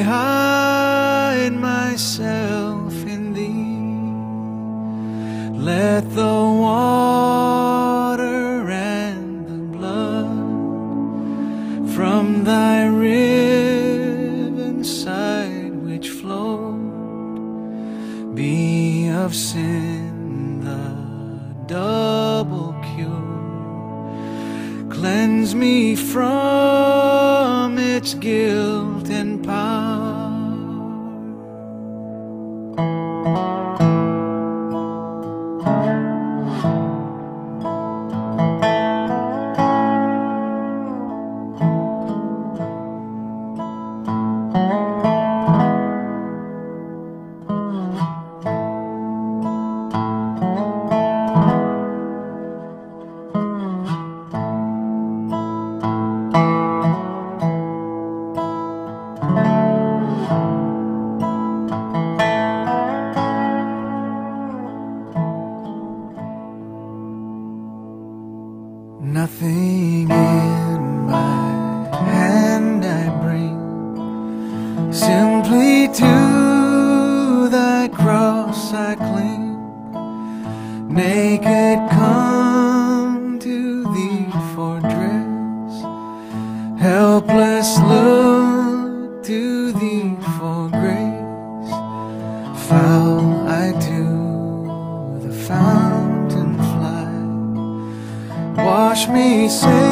hide myself in thee. Let the water and the blood from thy riven side which flowed be of sin the double cure. Cleanse me from its guilt and power. Nothing in my hand I bring, simply to thy cross I cling. Naked come to thee for dress, helpless look to thee for grace. Foul I to the fountain fly, wash me, say